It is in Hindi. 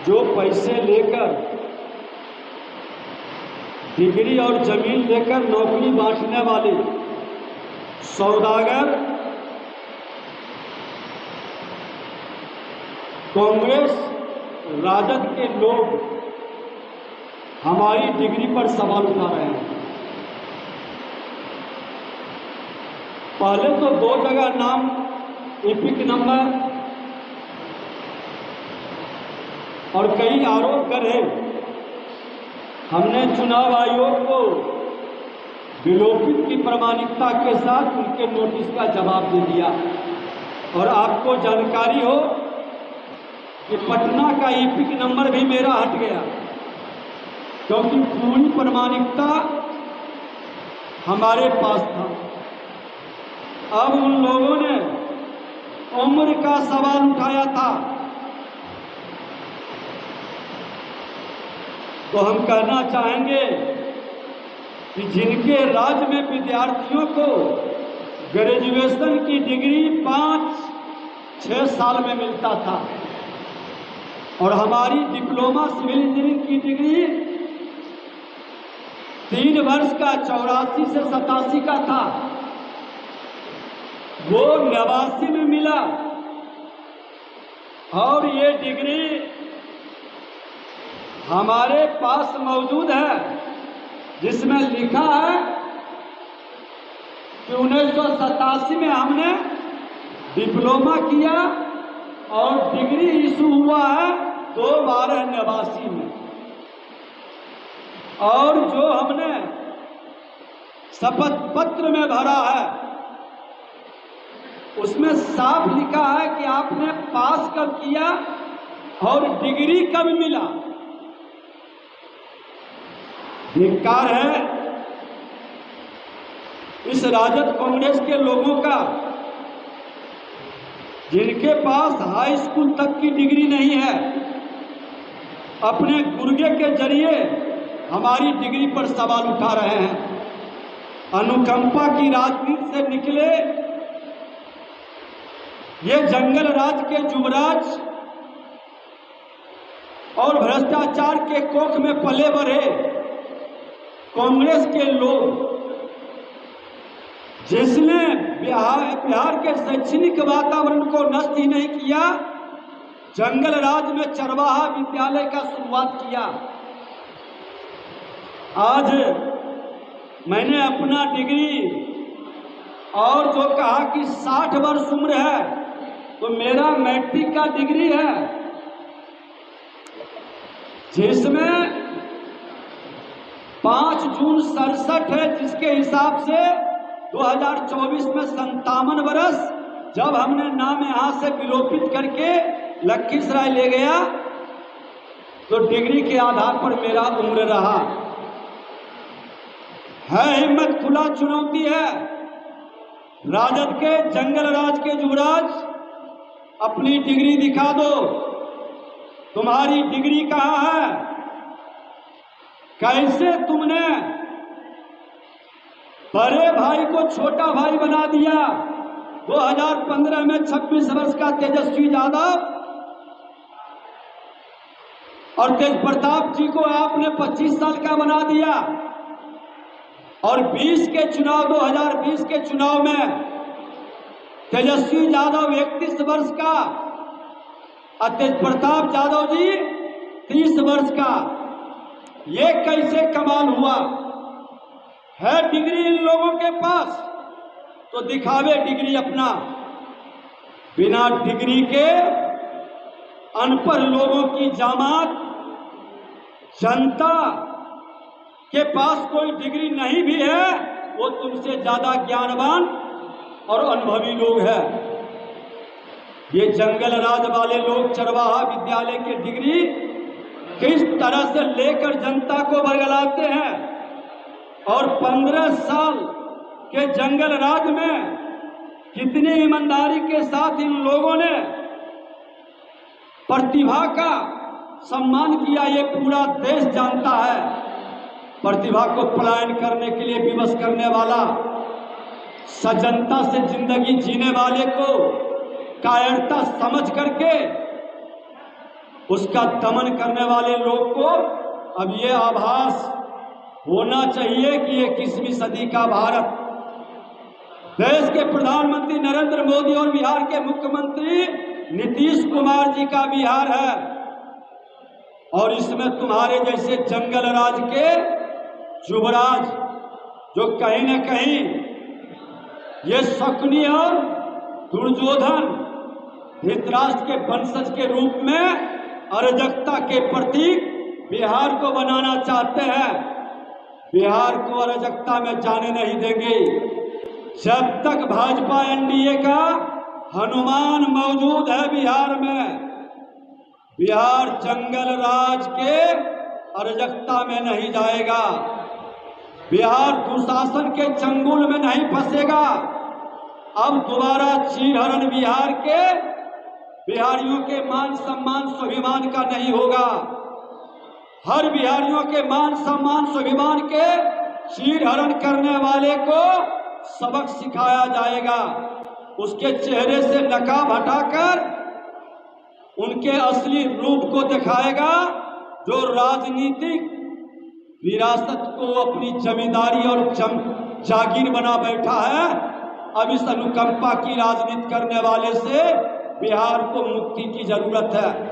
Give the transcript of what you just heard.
जो पैसे लेकर डिग्री और जमीन लेकर नौकरी बांटने वाले सौदागर कांग्रेस राजद के लोग हमारी डिग्री पर सवाल उठा रहे हैं। पहले तो 2 जगह नाम एपिक नंबर और कई आरोप करे। हमने चुनाव आयोग को विलोपित की प्रामाणिकता के साथ उनके नोटिस का जवाब दे दिया। और आपको जानकारी हो कि पटना का एपिक नंबर भी मेरा हट गया, क्योंकि पूरी प्रामाणिकता हमारे पास था। अब उन लोगों ने उम्र का सवाल उठाया था, तो हम कहना चाहेंगे कि जिनके राज्य में विद्यार्थियों को ग्रेजुएशन की डिग्री 5-6 साल में मिलता था और हमारी डिप्लोमा सिविल इंजीनियरिंग की डिग्री 3 वर्ष का 84 से 87 का था, वो 89 में मिला। और ये डिग्री हमारे पास मौजूद है, जिसमें लिखा है कि 1987 में हमने डिप्लोमा किया और डिग्री इशू हुआ है 2/12/89 में। और जो हमने शपथ पत्र में भरा है उसमें साफ लिखा है कि आपने पास कब किया और डिग्री कब मिला। धिक्कार है इस राजद कांग्रेस के लोगों का, जिनके पास हाई स्कूल तक की डिग्री नहीं है, अपने गुर्गे के जरिए हमारी डिग्री पर सवाल उठा रहे हैं। अनुकंपा की राजनीति से निकले ये जंगल राज के युवराज और भ्रष्टाचार के कोख में पले बढ़े कांग्रेस के लोग, जिसने बिहार के शैक्षणिक वातावरण को नष्ट ही नहीं किया, जंगल राज में चरवाहा विद्यालय का शुरुआत किया। आज मैंने अपना डिग्री और जो कहा कि 60 वर्ष उम्र है, तो मेरा मैट्रिक का डिग्री है, जिसमें 5 जून 67 है, जिसके हिसाब से 2024 में 57 वर्ष, जब हमने नाम यहां से विलोपित करके लखीसराय ले गया तो डिग्री के आधार पर मेरा उम्र रहा है। हिम्मत, खुला चुनौती है। राजद के जंगल राज के युवराज, अपनी डिग्री दिखा दो। तुम्हारी डिग्री कहाँ है? कैसे तुमने बड़े भाई को छोटा भाई बना दिया? 2015 में 26 वर्ष का तेजस्वी यादव और तेज प्रताप जी को आपने 25 साल का बना दिया। और 2020 के चुनाव में तेजस्वी यादव 31 वर्ष का और तेज प्रताप यादव जी 30 वर्ष का। ये कैसे कमाल हुआ है? डिग्री इन लोगों के पास, तो दिखावे डिग्री अपना। बिना डिग्री के अनपढ़ लोगों की जमात, जनता के पास कोई डिग्री नहीं भी है, वो तुमसे ज्यादा ज्ञानवान और अनुभवी लोग हैं। ये जंगल राज वाले लोग चरवाहा विद्यालय की डिग्री किस तरह से लेकर जनता को बरगलाते हैं। और 15 साल के जंगल राज में कितनी ईमानदारी के साथ इन लोगों ने प्रतिभा का सम्मान किया, ये पूरा देश जानता है। प्रतिभा को पलायन करने के लिए विवश करने वाला, सज्जनता से जिंदगी जीने वाले को कायरता समझ करके उसका दमन करने वाले लोग को अब ये आभास होना चाहिए कि ये 21वीं सदी का भारत, देश के प्रधानमंत्री नरेंद्र मोदी और बिहार के मुख्यमंत्री नीतीश कुमार जी का बिहार है। और इसमें तुम्हारे जैसे जंगल राज के युवराज जो कहीं न कहीं ये शकुनी और दुर्योधन धृतराष्ट्र के वंशज के रूप में अराजकता के प्रतीक बिहार को बनाना चाहते हैं। बिहार को अराजकता में जाने नहीं देंगे। जब तक भाजपा एनडीए का हनुमान मौजूद है बिहार में, बिहार जंगल राज के अराजकता में नहीं जाएगा। बिहार दुशासन के चंगुल में नहीं फंसेगा। अब दोबारा चीरहरण बिहार के बिहारियों के मान सम्मान स्वाभिमान का नहीं होगा। हर बिहारियों के मान सम्मान स्वाभिमान के चीरहरण करने वाले को सबक सिखाया जाएगा। उसके चेहरे से नकाब हटाकर उनके असली रूप को दिखाएगा, जो राजनीतिक विरासत को अपनी जमींदारी और जागीर बना बैठा है। अब इस अनुकंपा की राजनीति करने वाले से बिहार को मुक्ति की जरूरत है।